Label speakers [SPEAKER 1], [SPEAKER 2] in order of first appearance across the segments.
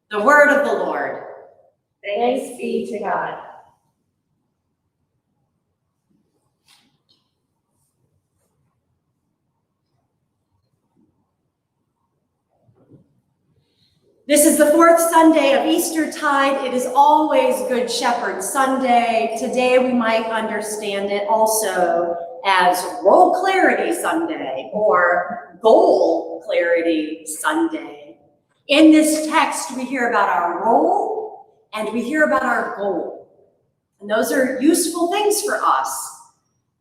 [SPEAKER 1] The word of the Lord.
[SPEAKER 2] Thanks be to God.
[SPEAKER 1] This is the fourth Sunday of Eastertide. It is always Good Shepherd Sunday. Today we might understand it also as Role Clarity Sunday or Goal Clarity Sunday. In this text, we hear about our role and we hear about our goal. And those are useful things for us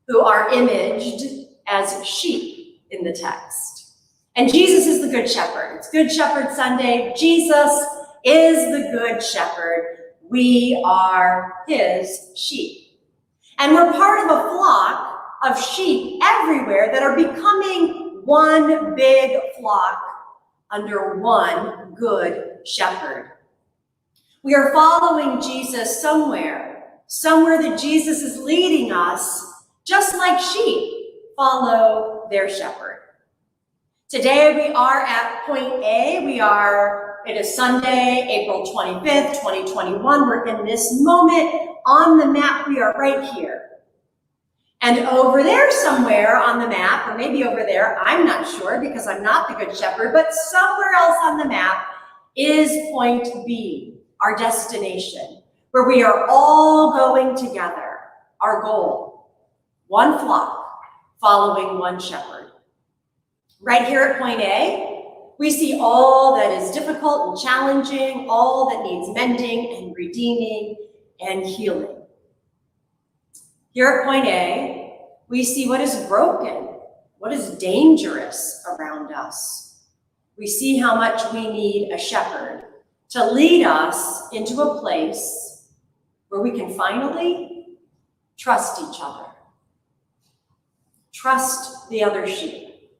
[SPEAKER 1] who are imaged as sheep in the text. And Jesus is the Good Shepherd. It's Good Shepherd Sunday. Jesus is the Good Shepherd. We are his sheep. And we're part of a flock of sheep everywhere that are becoming one big flock under one Good Shepherd. We are following Jesus somewhere that Jesus is leading us, just like sheep follow their shepherd. Today we are at point A. It is Sunday, April 25th, 2021. We're in this moment. On the map, we are right here. And over there somewhere on the map, or maybe over there, I'm not sure because I'm not the Good Shepherd, but somewhere else on the map is point B, our destination, where we are all going together. Our goal, one flock, following one shepherd. Right here at point A, we see all that is difficult and challenging, all that needs mending and redeeming and healing. Here at point A, we see what is broken, what is dangerous around us. We see how much we need a shepherd to lead us into a place where we can finally trust each other. Trust the other sheep.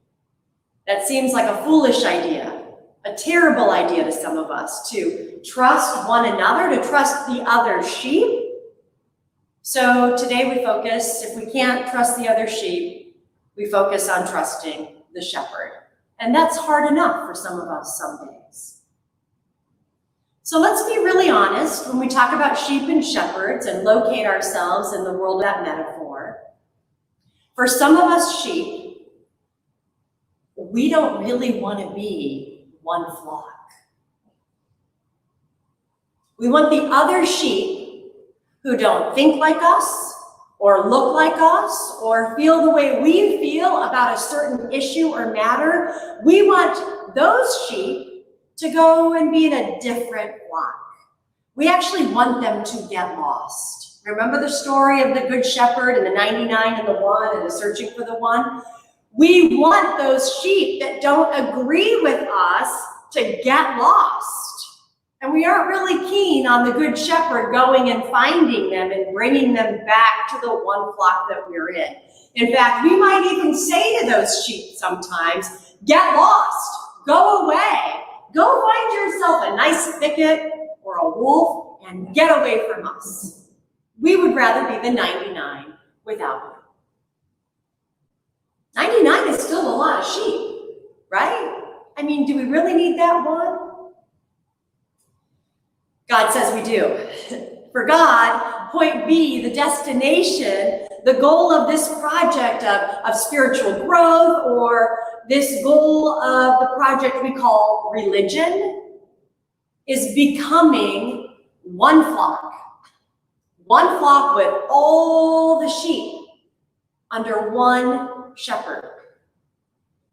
[SPEAKER 1] That seems like a foolish idea, a terrible idea to some of us, to trust one another, to trust the other sheep. So today we focus, if we can't trust the other sheep, we focus on trusting the shepherd. And that's hard enough for some of us some days. So let's be really honest when we talk about sheep and shepherds and locate ourselves in the world of that metaphor. For some of us sheep, we don't really want to be one flock. We want the other sheep who don't think like us, or look like us, or feel the way we feel about a certain issue or matter. We want those sheep to go and be in a different flock. We actually want them to get lost. Remember the story of the Good Shepherd and the 99 and the 1 and the searching for the 1? We want those sheep that don't agree with us to get lost. And we aren't really keen on the Good Shepherd going and finding them and bringing them back to the one flock that we're in. In fact, we might even say to those sheep sometimes, get lost, go away, go find yourself a nice thicket or a wolf and get away from us. We would rather be the 99 without you. 99 is still a lot of sheep, right? I mean, do we really need that one? God says we do. For God, point B, the destination, the goal of this project of spiritual growth, or this goal of the project we call religion, is becoming one flock. One flock with all the sheep under one shepherd.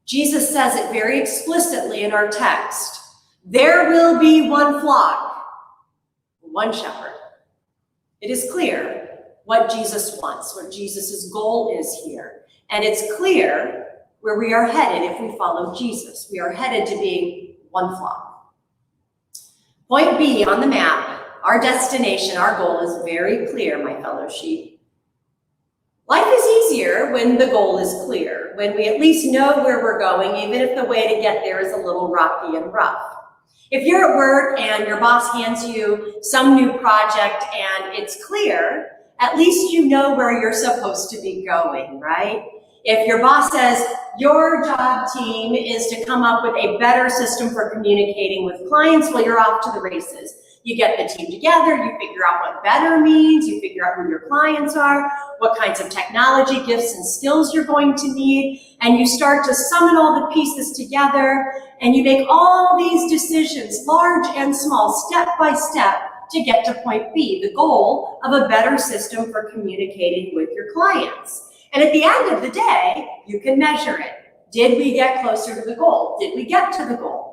[SPEAKER 1] Jesus says it very explicitly in our text. There will be one flock, one shepherd. It is clear what Jesus wants, what Jesus' goal is here. And it's clear where we are headed if we follow Jesus. We are headed to being one flock. Point B on the map, our destination, our goal is very clear, my fellow sheep. Life is easier when the goal is clear, when we at least know where we're going, even if the way to get there is a little rocky and rough. If you're at work and your boss hands you some new project and it's clear, at least you know where you're supposed to be going, right? If your boss says your job team is to come up with a better system for communicating with clients, well, you're off to the races. You get the team together, you figure out what better means, you figure out who your clients are, what kinds of technology, gifts, and skills you're going to need, and you start to summon all the pieces together, and you make all these decisions, large and small, step by step, to get to point B, the goal of a better system for communicating with your clients. And at the end of the day, you can measure it. Did we get closer to the goal? Did we get to the goal?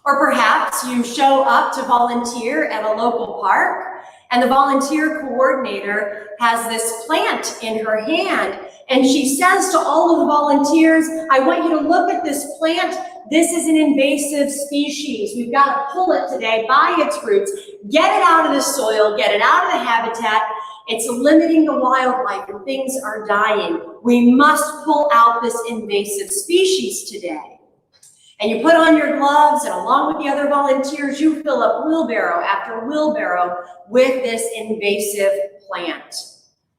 [SPEAKER 1] Or perhaps you show up to volunteer at a local park, and the volunteer coordinator has this plant in her hand, and she says to all of the volunteers, I want you to look at this plant. This is an invasive species. We've got to pull it today by its roots, get it out of the soil, get it out of the habitat. It's limiting the wildlife and things are dying. We must pull out this invasive species today. And you put on your gloves, and along with the other volunteers, you fill up wheelbarrow after wheelbarrow with this invasive plant.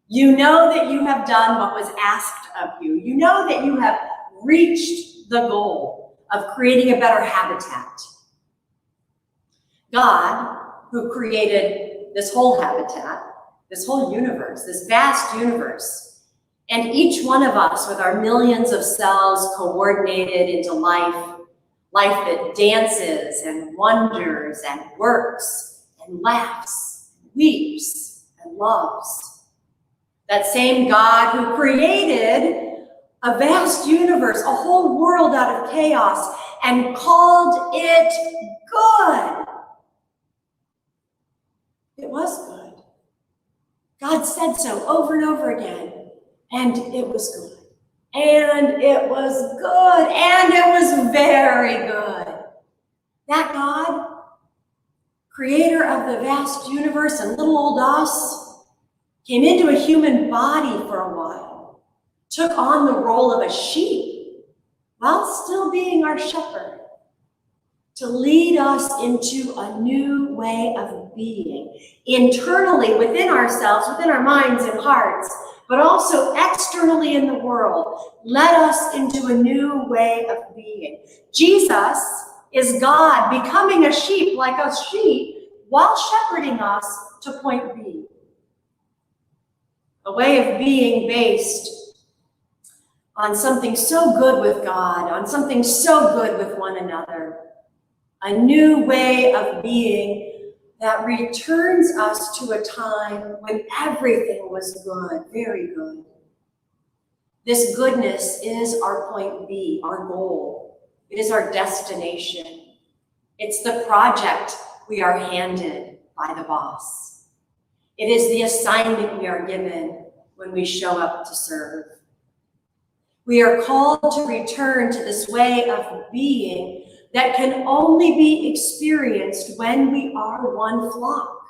[SPEAKER 1] You know that you have done what was asked of you. You know that you have reached the goal of creating a better habitat. God, who created this whole habitat, this whole universe, this vast universe, and each one of us with our millions of cells coordinated into life that dances and wonders and works and laughs and weeps and loves. That same God who created a vast universe, a whole world out of chaos, and called it good. It was good. God said so over and over again, and it was good. And it was good, and it was very good. That God, creator of the vast universe and little old us, came into a human body for a while, took on the role of a sheep while still being our shepherd, to lead us into a new way of being, internally within ourselves, within our minds and hearts, but also externally in the world, led us into a new way of being. Jesus is God becoming a sheep like a sheep while shepherding us to point B. A way of being based on something so good with God, on something so good with one another. A new way of being that returns us to a time when everything was good, very good. This goodness is our point B, our goal. It is our destination. It's the project we are handed by the boss. It is the assignment we are given when we show up to serve. We are called to return to this way of being that can only be experienced when we are one flock.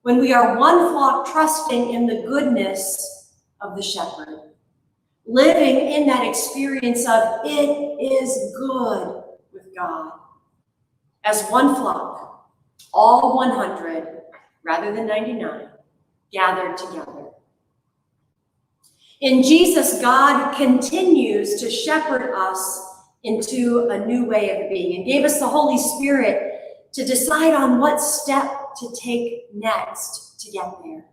[SPEAKER 1] When we are one flock trusting in the goodness of the shepherd. Living in that experience of it is good with God. As one flock, all 100, rather than 99, gathered together. In Jesus, God continues to shepherd us into a new way of being and gave us the Holy Spirit to decide on what step to take next to get there.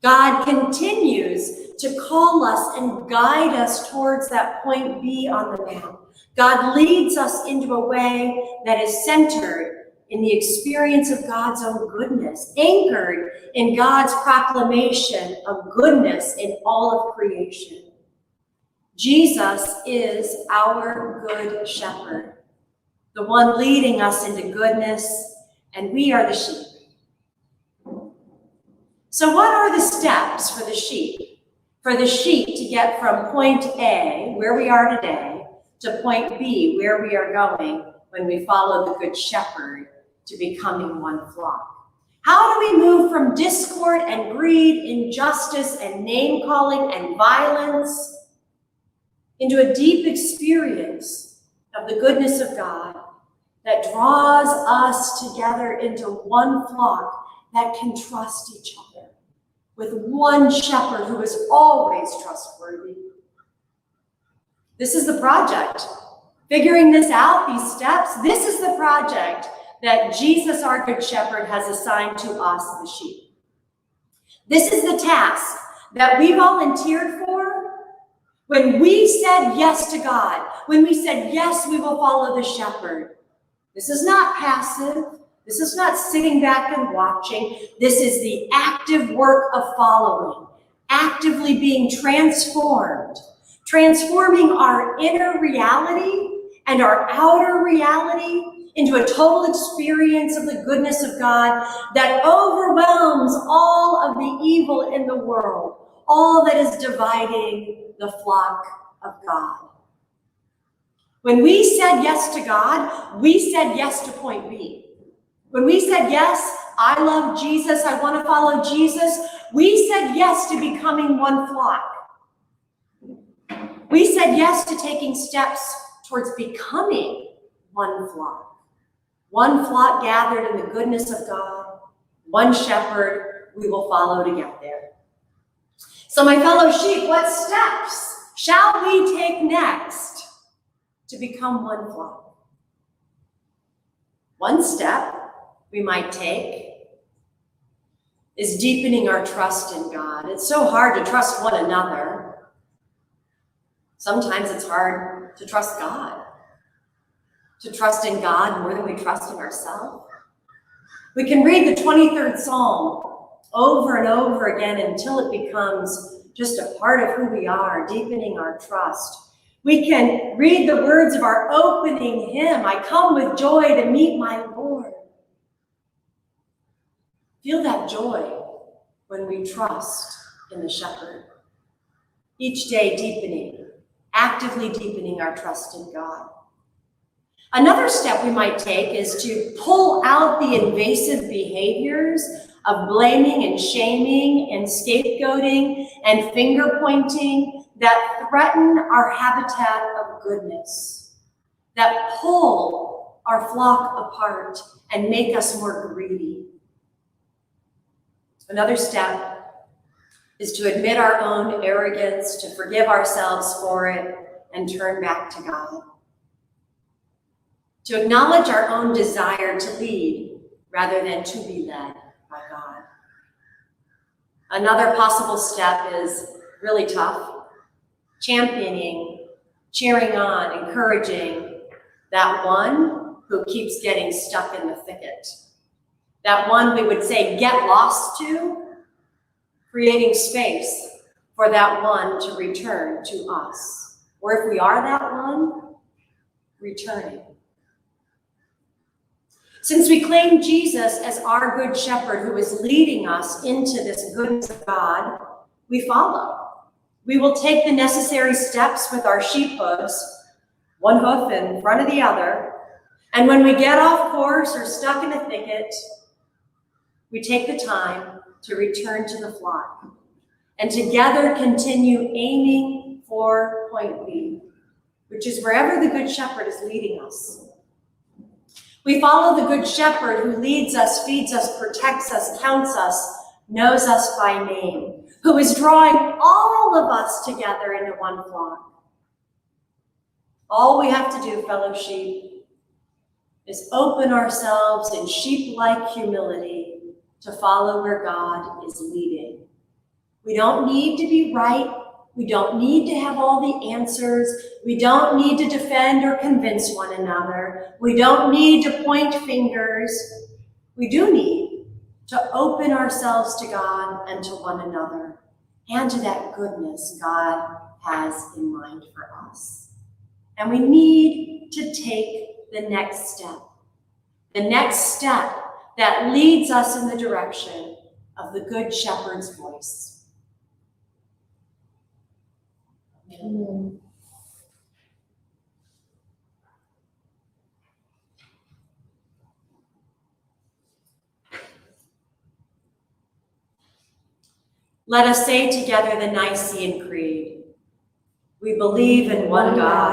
[SPEAKER 1] God continues to call us and guide us towards that point B on the map. God leads us into a way that is centered in the experience of God's own goodness, anchored in God's proclamation of goodness in all of creation. Jesus is our good shepherd, the one leading us into goodness, and we are the sheep. So what are the steps for the sheep? For the sheep to get from point A, where we are today, to point B, where we are going when we follow the good shepherd to becoming one flock. How do we move from discord and greed, injustice and name-calling and violence into a deep experience of the goodness of God that draws us together into one flock that can trust each other, with one shepherd who is always trustworthy. This is the project. Figuring this out, these steps, this is the project that Jesus, our good shepherd, has assigned to us, the sheep. This is the task that we volunteered for when we said yes to God, when we said, yes, we will follow the shepherd. This is not passive. This is not sitting back and watching. This is the active work of following, actively being transformed, transforming our inner reality and our outer reality into a total experience of the goodness of God that overwhelms all of the evil in the world, all that is dividing the flock of God. When we said yes to God, we said yes to point B. When we said yes, I love Jesus, I want to follow Jesus, we said yes to becoming one flock. We said yes to taking steps towards becoming one flock gathered in the goodness of God, one shepherd we will follow to get there. So my fellow sheep, what steps shall we take next to become one flock? One step we might take is deepening our trust in God. It's so hard to trust one another. Sometimes it's hard to trust God, to trust in God more than we trust in ourselves. We can read the 23rd Psalm over and over again until it becomes just a part of who we are, deepening our trust. We can read the words of our opening hymn, I come with joy to meet my Lord. Feel that joy when we trust in the shepherd. Each day deepening, actively deepening our trust in God. Another step we might take is to pull out the invasive behaviors of blaming and shaming and scapegoating and finger pointing that threaten our habitat of goodness, that pull our flock apart and make us more greedy. Another step is to admit our own arrogance, to forgive ourselves for it, and turn back to God. To acknowledge our own desire to lead rather than to be led by God. Another possible step is really tough. Championing, cheering on, encouraging that one who keeps getting stuck in the thicket. That one we would say get lost to, creating space for that one to return to us. Or if we are that one, returning. Since we claim Jesus as our good shepherd who is leading us into this goodness of God, we follow. We will take the necessary steps with our sheep hooves, one hoof in front of the other, and when we get off course or stuck in a thicket, we take the time to return to the flock and together continue aiming for point B, which is wherever the Good Shepherd is leading us. We follow the Good Shepherd who leads us, feeds us, protects us, counts us, knows us by name, who is drawing all of us together into one flock. All we have to do, fellow sheep, is open ourselves in sheep-like humility to follow where God is leading. We don't need to be right. We don't need to have all the answers. We don't need to defend or convince one another. We don't need to point fingers. We do need to open ourselves to God and to one another and to that goodness God has in mind for us. And we need to take the next step that leads us in the direction of the Good Shepherd's voice. Amen. Let us say together the Nicene Creed. We believe in one God,